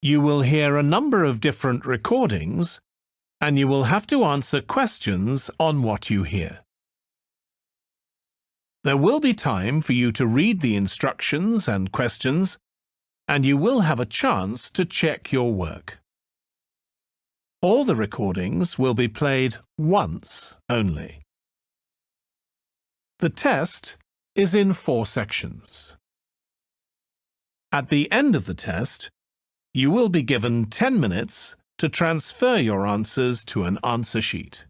You will hear a number of different recordings, and you will have to answer questions on what you hear. There will be time for you to read the instructions and questions, and you will have a chance to check your work. All the recordings will be played once only. The test is in 4 sections. At the end of the test, you will be given 10 minutes to transfer your answers to an answer sheet.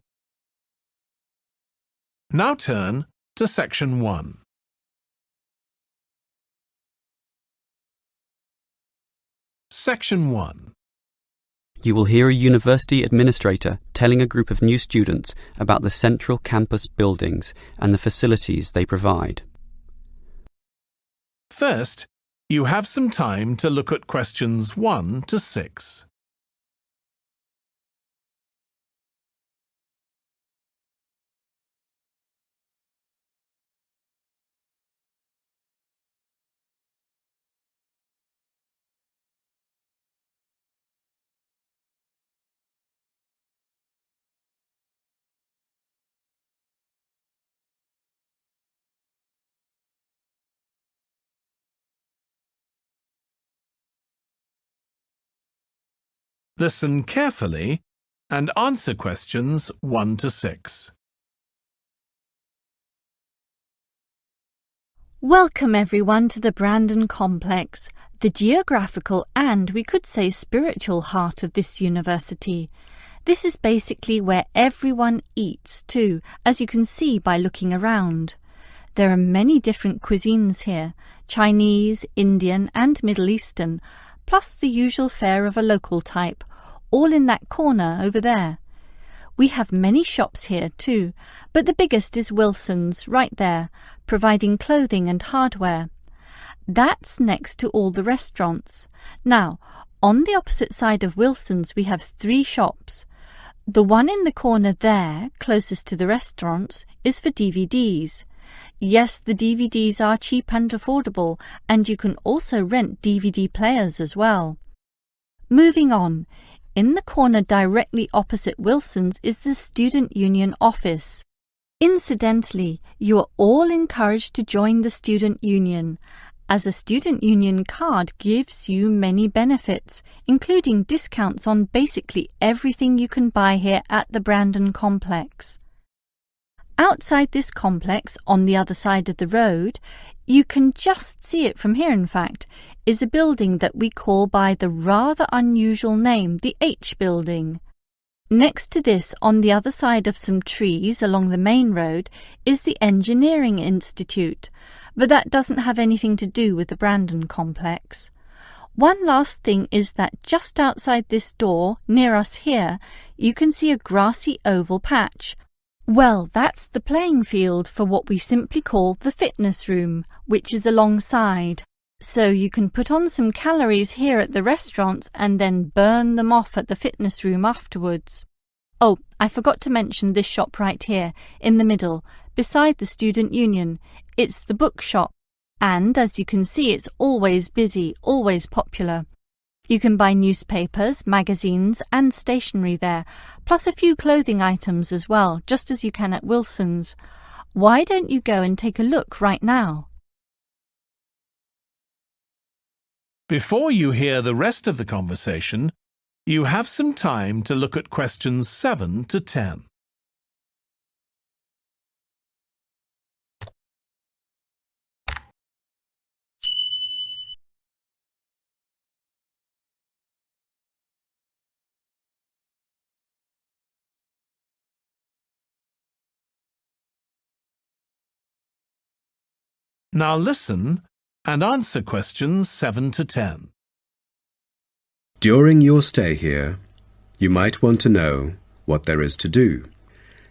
Now turn to Section 1. Section 1. You will hear a university administrator telling a group of new students about the central campus buildings and the facilities they provide. First, you have some time to look at questions 1 to 6. Listen carefully and answer questions 1 to 6. Welcome everyone to the Brandon Complex, the geographical and we could say spiritual heart of this university. This is basically where everyone eats too, as you can see by looking around. There are many different cuisines here, Chinese, Indian and Middle Eastern, plus the usual fare of a local type, all in that corner over there. We have many shops here too, but the biggest is Wilson's right there, providing clothing and hardware. That's next to all the restaurants. Now, on the opposite side of Wilson's we have 3 shops. The one in the corner there, closest to the restaurants, is for DVDs. Yes, the DVDs are cheap and affordable, and you can also rent DVD players as well. Moving on, in the corner directly opposite Wilson's is the Student Union office. Incidentally, you are all encouraged to join the Student Union, as a Student Union card gives you many benefits, including discounts on basically everything you can buy here at the Brandon Complex. Outside this complex, on the other side of the road, you can just see it from here in fact, is a building that we call by the rather unusual name, the H Building. Next to this, on the other side of some trees along the main road, is the Engineering Institute, but that doesn't have anything to do with the Brandon Complex. One last thing is that just outside this door, near us here, you can see a grassy oval patch. Well, that's the playing field for what we simply call the fitness room, which is alongside. So you can put on some calories here at the restaurants and then burn them off at the fitness room afterwards. Oh, I forgot to mention this shop right here, in the middle, beside the Student Union. It's the bookshop. And as you can see, it's always busy, always popular. You can buy newspapers, magazines and stationery there, plus a few clothing items as well, just as you can at Wilson's. Why don't you go and take a look right now? Before you hear the rest of the conversation, you have some time to look at questions 7 to 10. Now listen and answer questions 7 to 10. During your stay here, you might want to know what there is to do.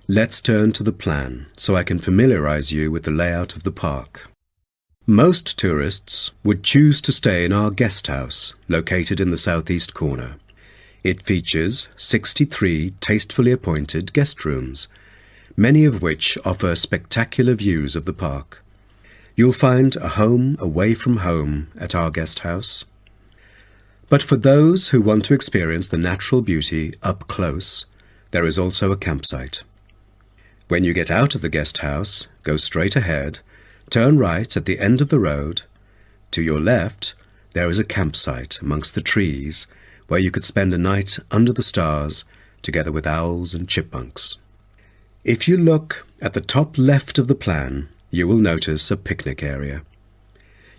Let's turn to the plan so I can familiarize you with the layout of the park. Most tourists would choose to stay in our guest house, located in the southeast corner. It features 63 tastefully appointed guest rooms, many of which offer spectacular views of the park. You'll find a home away from home at our guest house. But for those who want to experience the natural beauty up close, there is also a campsite. When you get out of the guest house, go straight ahead, turn right at the end of the road. To your left, there is a campsite amongst the trees where you could spend a night under the stars together with owls and chipmunks. If you look at the top left of the plan, you will notice a picnic area.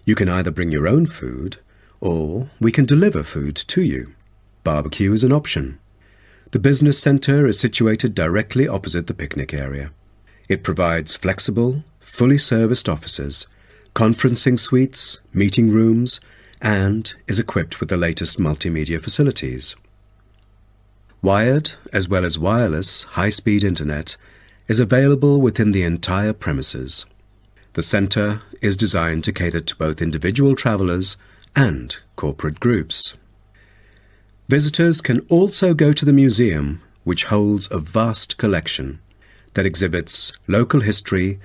You can either bring your own food, or we can deliver food to you. Barbecue is an option. The business centre is situated directly opposite the picnic area. It provides flexible, fully serviced offices, conferencing suites, meeting rooms, and is equipped with the latest multimedia facilities. Wired, as well as wireless, high-speed internet is available within the entire premises. The centre is designed to cater to both individual travellers and corporate groups. Visitors can also go to the museum, which holds a vast collection that exhibits local history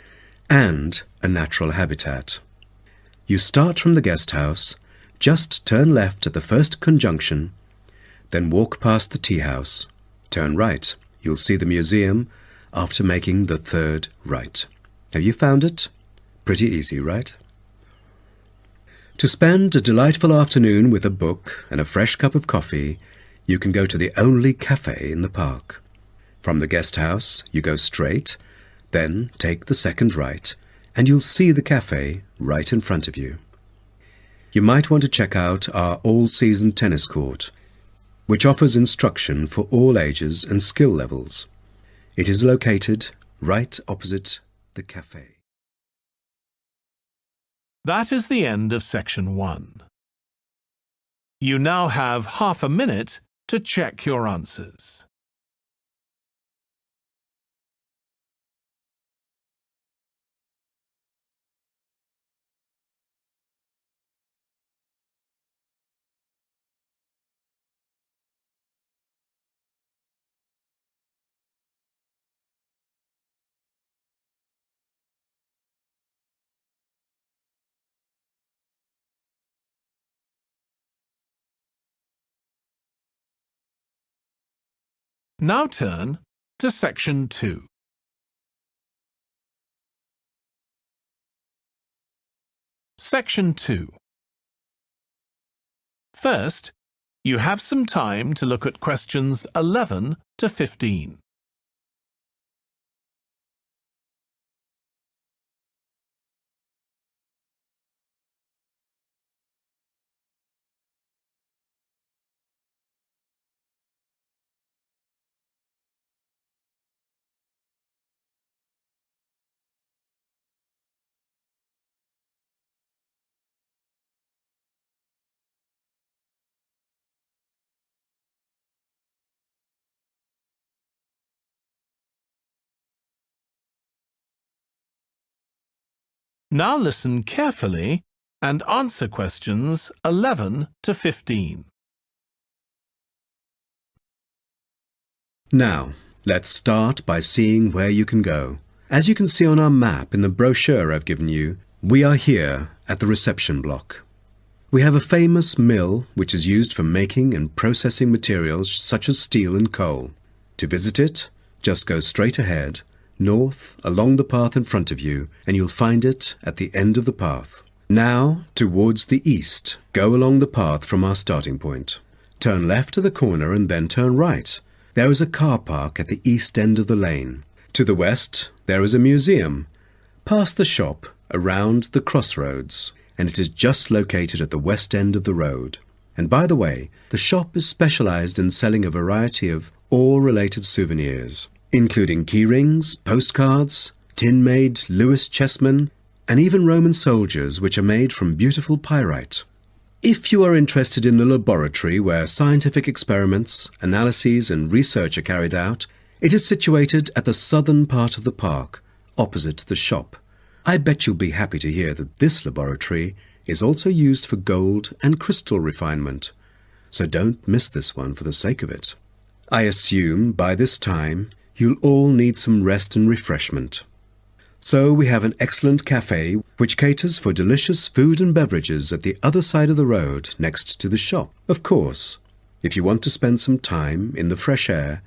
and a natural habitat. You start from the guest house, just turn left at the first conjunction, then walk past the tea house, turn right. You'll see the museum after making the third right. Have you found it? Pretty easy, right? To spend a delightful afternoon with a book and a fresh cup of coffee, you can go to the only cafe in the park. From the guest house, you go straight, then take the second right, and you'll see the cafe right in front of you. You might want to check out our all-season tennis court, which offers instruction for all ages and skill levels. It is located right opposite the cafe. That is the end of section 1. You now have half a minute to check your answers. Now turn to section 2. Section 2. First, you have some time to look at questions 11 to 15. Now listen carefully and answer questions 11 to 15. Now, let's start by seeing where you can go. As you can see on our map in the brochure I've given you, we are here at the reception block. We have a famous mill which is used for making and processing materials such as steel and coal. To visit it, just go straight ahead, north, along the path in front of you, and you'll find it at the end of the path. Now, towards the east, go along the path from our starting point. Turn left to the corner and then turn right. There is a car park at the east end of the lane. To the west, there is a museum. Past the shop, around the crossroads, and it is just located at the west end of the road. And by the way, the shop is specialized in selling a variety of ore-related souvenirs, including key rings, postcards, tin-made Lewis chessmen, and even Roman soldiers which are made from beautiful pyrite. If you are interested in the laboratory where scientific experiments, analyses and research are carried out, it is situated at the southern part of the park, opposite the shop. I bet you'll be happy to hear that this laboratory is also used for gold and crystal refinement, so don't miss this one for the sake of it. I assume by this time you'll all need some rest and refreshment. So we have an excellent cafe which caters for delicious food and beverages at the other side of the road next to the shop. Of course, if you want to spend some time in the fresh air,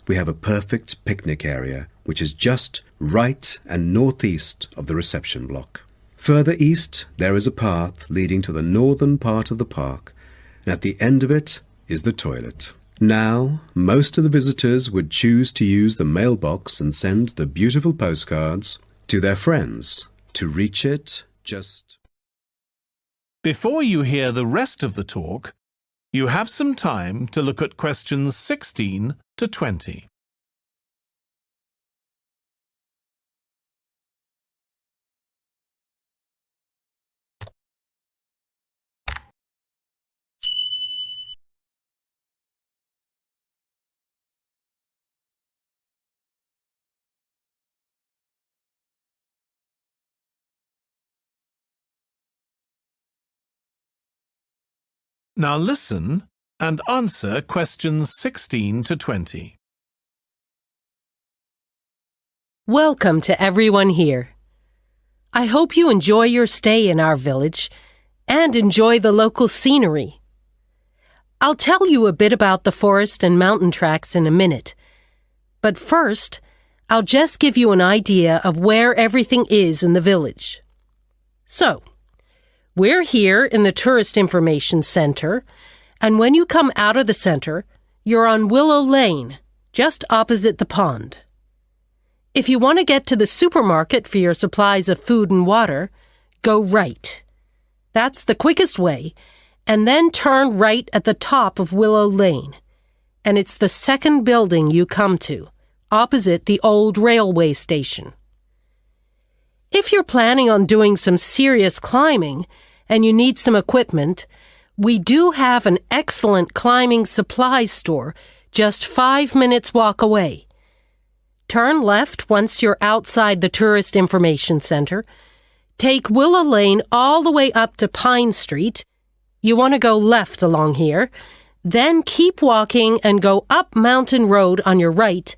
we have a perfect picnic area which is just right and northeast of the reception block. Further east, there is a path leading to the northern part of the park, and at the end of it is the toilet. Now, most of the visitors would choose to use the mailbox and send the beautiful postcards to their friends. To reach it, just... Before you hear the rest of the talk, you have some time to look at questions 16 to 20. Now listen and answer questions 16 to 20. Welcome to everyone here. I hope you enjoy your stay in our village and enjoy the local scenery. I'll tell you a bit about the forest and mountain tracks in a minute, but first, I'll just give you an idea of where everything is in the village. So, we're here in the Tourist Information Center, and when you come out of the center, you're on Willow Lane, just opposite the pond. If you want to get to the supermarket for your supplies of food and water, go right. That's the quickest way, and then turn right at the top of Willow Lane, and it's the second building you come to, opposite the old railway station. If you're planning on doing some serious climbing and you need some equipment, we do have an excellent climbing supplies store just 5 minutes walk away. Turn left once you're outside the Tourist Information Center. Take Willow Lane all the way up to Pine Street. You want to go left along here. Then keep walking and go up Mountain Road on your right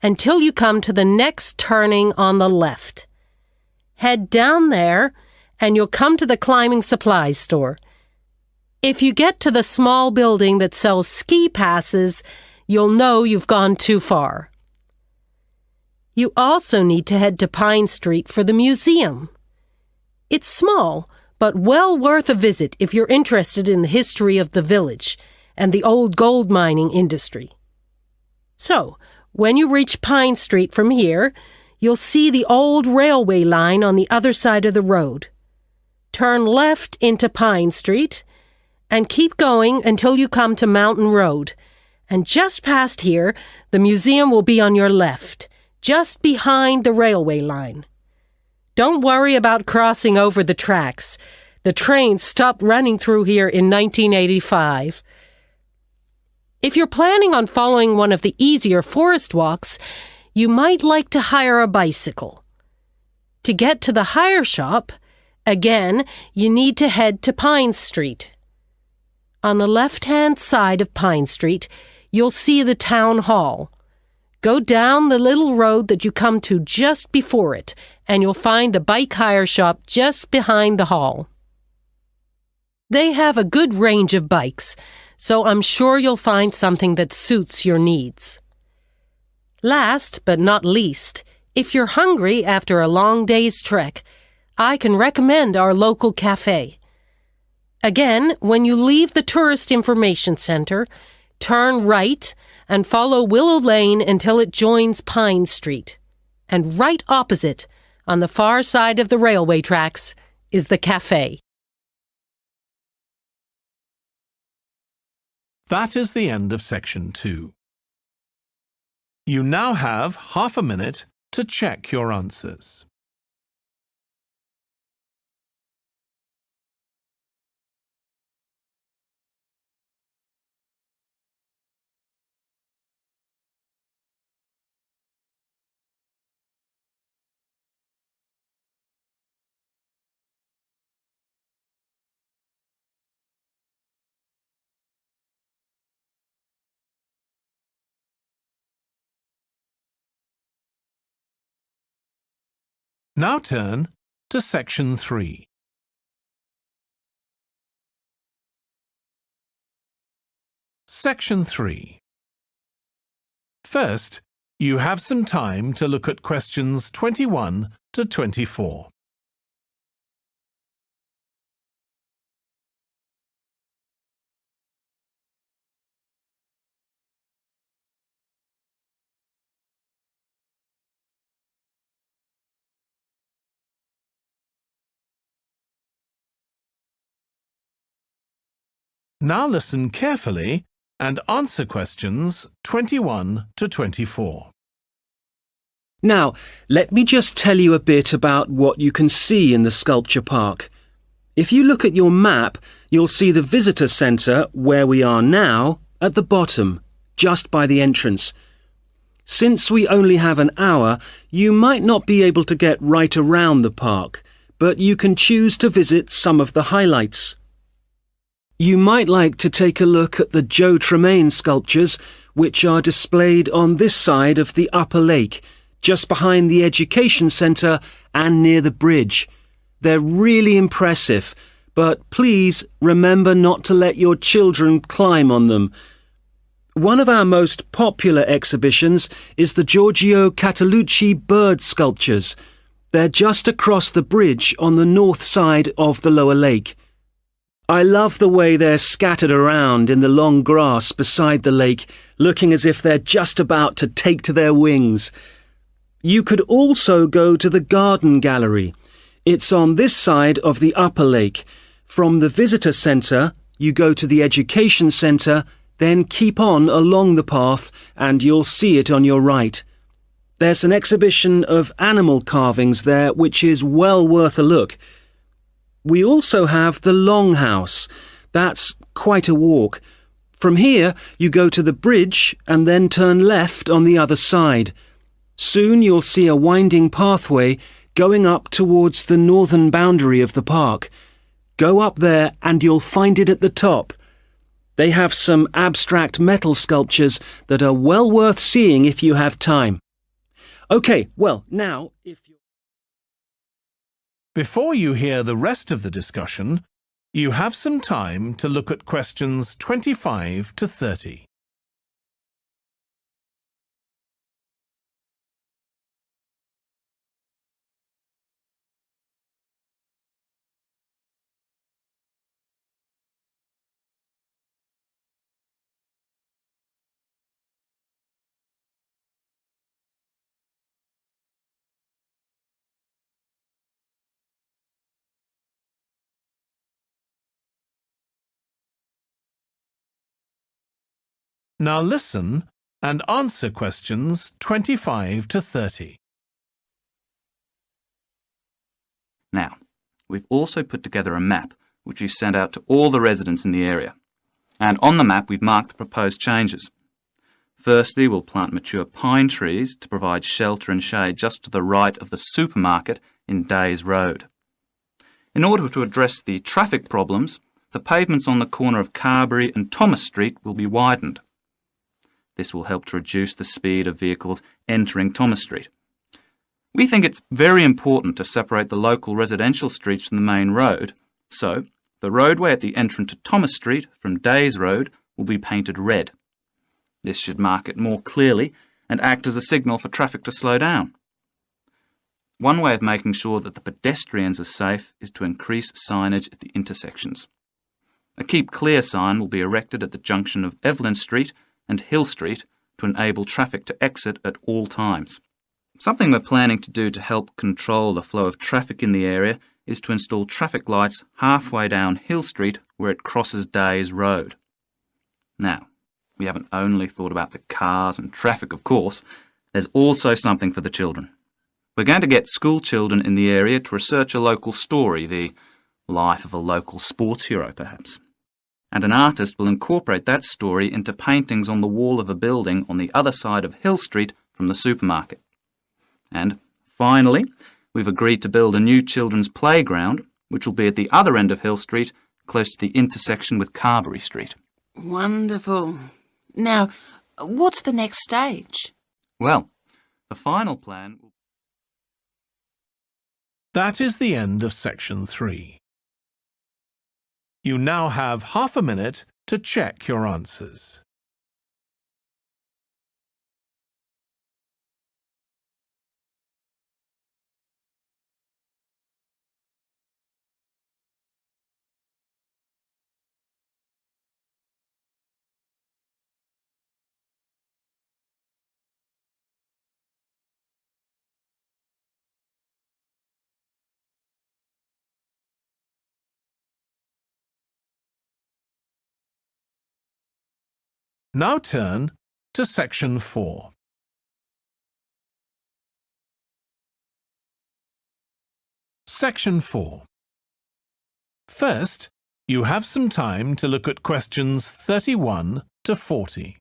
until you come to the next turning on the left. Head down there, and you'll come to the climbing supplies store. If you get to the small building that sells ski passes, you'll know you've gone too far. You also need to head to Pine Street for the museum. It's small, but well worth a visit if you're interested in the history of the village and the old gold mining industry. So, when you reach Pine Street from here, you'll see the old railway line on the other side of the road. Turn left into Pine Street and keep going until you come to Mountain Road. And just past here, the museum will be on your left, just behind the railway line. Don't worry about crossing over the tracks. The train stopped running through here in 1985. If you're planning on following one of the easier forest walks, you might like to hire a bicycle. To get to the hire shop, again, you need to head to Pine Street. On the left-hand side of Pine Street, you'll see the town hall. Go down the little road that you come to just before it, and you'll find the bike hire shop just behind the hall. They have a good range of bikes, so I'm sure you'll find something that suits your needs. Last but not least, if you're hungry after a long day's trek, I can recommend our local cafe. Again, when you leave the Tourist Information Center, turn right and follow Willow Lane until it joins Pine Street. And right opposite, on the far side of the railway tracks, is the cafe. That is the end of section 2. You now have half a minute to check your answers. Now turn to Section 3. Section 3. First, you have some time to look at questions 21 to 24. Now listen carefully and answer questions 21 to 24. Now, let me just tell you a bit about what you can see in the sculpture park. If you look at your map, you'll see the visitor centre, where we are now, at the bottom, just by the entrance. Since we only have an hour, you might not be able to get right around the park, but you can choose to visit some of the highlights. You might like to take a look at the Joe Tremaine sculptures, which are displayed on this side of the upper lake, just behind the Education Centre and near the bridge. They're really impressive, but please remember not to let your children climb on them. One of our most popular exhibitions is the Giorgio Catalucci bird sculptures. They're just across the bridge on the north side of the lower lake. I love the way they're scattered around in the long grass beside the lake, looking as if they're just about to take to their wings. You could also go to the garden gallery. It's on this side of the upper lake. From the visitor centre, you go to the education centre, then keep on along the path and you'll see it on your right. There's an exhibition of animal carvings there which is well worth a look. We also have the Longhouse. That's quite a walk. From here, you go to the bridge and then turn left on the other side. Soon you'll see a winding pathway going up towards the northern boundary of the park. Go up there and you'll find it at the top. They have some abstract metal sculptures that are well worth seeing if you have time. OK, well, now, if you... Before you hear the rest of the discussion, you have some time to look at questions 25 to 30. Now listen and answer questions 25 to 30. Now, we've also put together a map which we've sent out to all the residents in the area. And on the map we've marked the proposed changes. Firstly, we'll plant mature pine trees to provide shelter and shade just to the right of the supermarket in Days Road. In order to address the traffic problems, the pavements on the corner of Carberry and Thomas Street will be widened. This will help to reduce the speed of vehicles entering Thomas Street. We think it's very important to separate the local residential streets from the main road, so the roadway at the entrance to Thomas Street from Days Road will be painted red. This should mark it more clearly and act as a signal for traffic to slow down. One way of making sure that the pedestrians are safe is to increase signage at the intersections. A Keep Clear sign will be erected at the junction of Evelyn Street and Hill Street to enable traffic to exit at all times. Something we're planning to do to help control the flow of traffic in the area is to install traffic lights halfway down Hill Street where it crosses Days Road. Now, we haven't only thought about the cars and traffic, of course. There's also something for the children. We're going to get school children in the area to research a local story, the life of a local sports hero, perhaps. And an artist will incorporate that story into paintings on the wall of a building on the other side of Hill Street from the supermarket. And finally, we've agreed to build a new children's playground, which will be at the other end of Hill Street, close to the intersection with Carberry Street. Wonderful. Now, what's the next stage? Well, the final plan will That is the end of section 3. You now have half a minute to check your answers. Now turn to section 4. Section 4. First, you have some time to look at questions 31 to 40.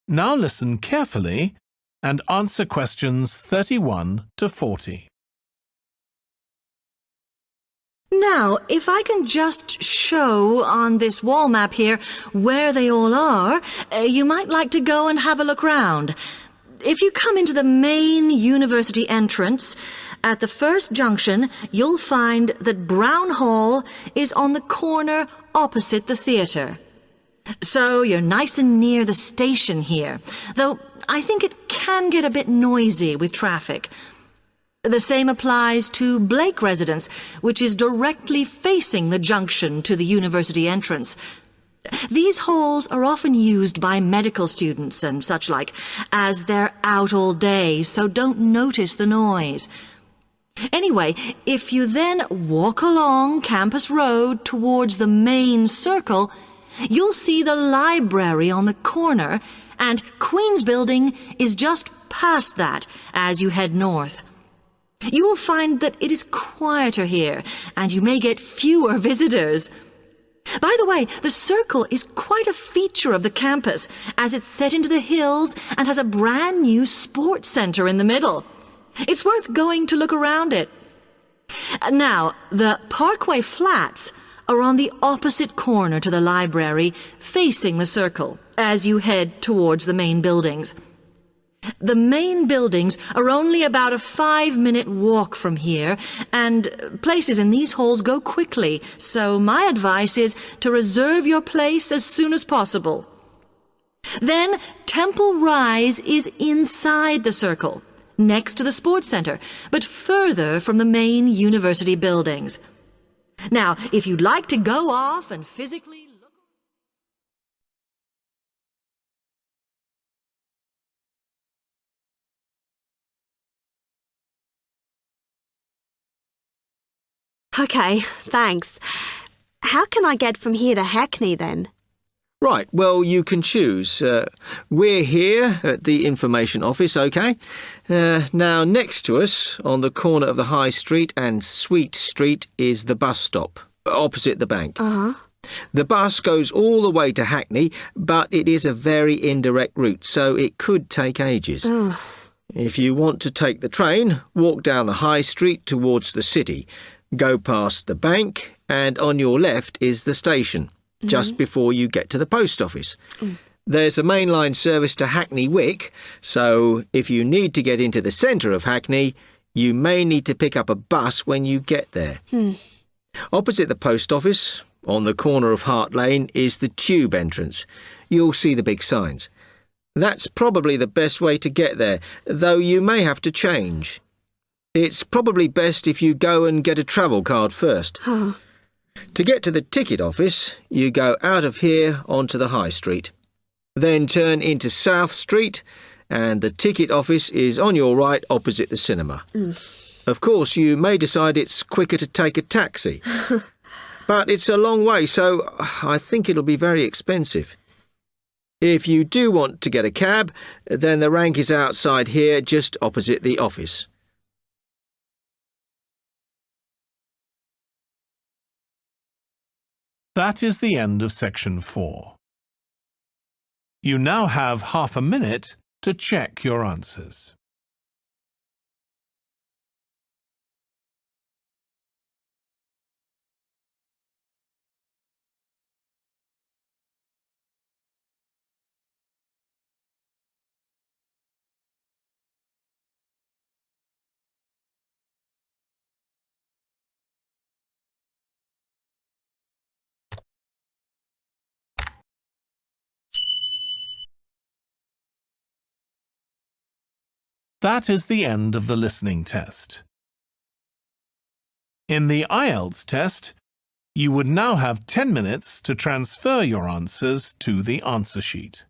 Now listen carefully and answer questions 31 to 40. Now, if I can just show on this wall map here where they all are, you might like to go and have a look round. If you come into the main university entrance, at the first junction, you'll find that Brown Hall is on the corner opposite the theatre. So you're nice and near the station here, though I think it can get a bit noisy with traffic. The same applies to Blake Residence, which is directly facing the junction to the university entrance. These halls are often used by medical students and such like, as they're out all day, so don't notice the noise. Anyway, if you then walk along Campus Road towards the main circle, you'll see the library on the corner, and Queen's Building is just past that as you head north. You will find that it is quieter here, and you may get fewer visitors. By the way, the circle is quite a feature of the campus, as it's set into the hills and has a brand new sports center in the middle. It's worth going to look around it. Now, the Parkway Flats are on the opposite corner to the library, facing the circle, as you head towards the main buildings. The main buildings are only about a 5-minute walk from here, and places in these halls go quickly, so my advice is to reserve your place as soon as possible. Then Temple Rise is inside the circle, next to the sports center, but further from the main university buildings. Now, if you'd like to go off and physically look... OK, thanks. How can I get from here to Hackney then? Right, well, you can choose. We're here at the information office, OK? Now, next to us, on the corner of the High Street and Sweet Street, is the bus stop, opposite the bank. Uh-huh. The bus goes all the way to Hackney, but it is a very indirect route, so it could take ages. Ugh. If you want to take the train, walk down the High Street towards the city, go past the bank, and on your left is the station, just before you get to the post office. There's a mainline service to Hackney Wick, so if you need to get into the centre of Hackney, you may need to pick up a bus when you get there. Opposite the post office, on the corner of Hart Lane, is the tube entrance. You'll see the big signs. That's probably the best way to get there, though you may have to change. It's probably best if you go and get a travel card first. Oh. To get to the ticket office, you go out of here onto the High Street. Then turn into South Street and the ticket office is on your right opposite the cinema. Of course, you may decide it's quicker to take a taxi. But it's a long way, so I think it'll be very expensive. If you do want to get a cab, then the rank is outside here, just opposite the office. That is the end of section 4. You now have half a minute to check your answers. That is the end of the listening test. In the IELTS test, you would now have 10 minutes to transfer your answers to the answer sheet.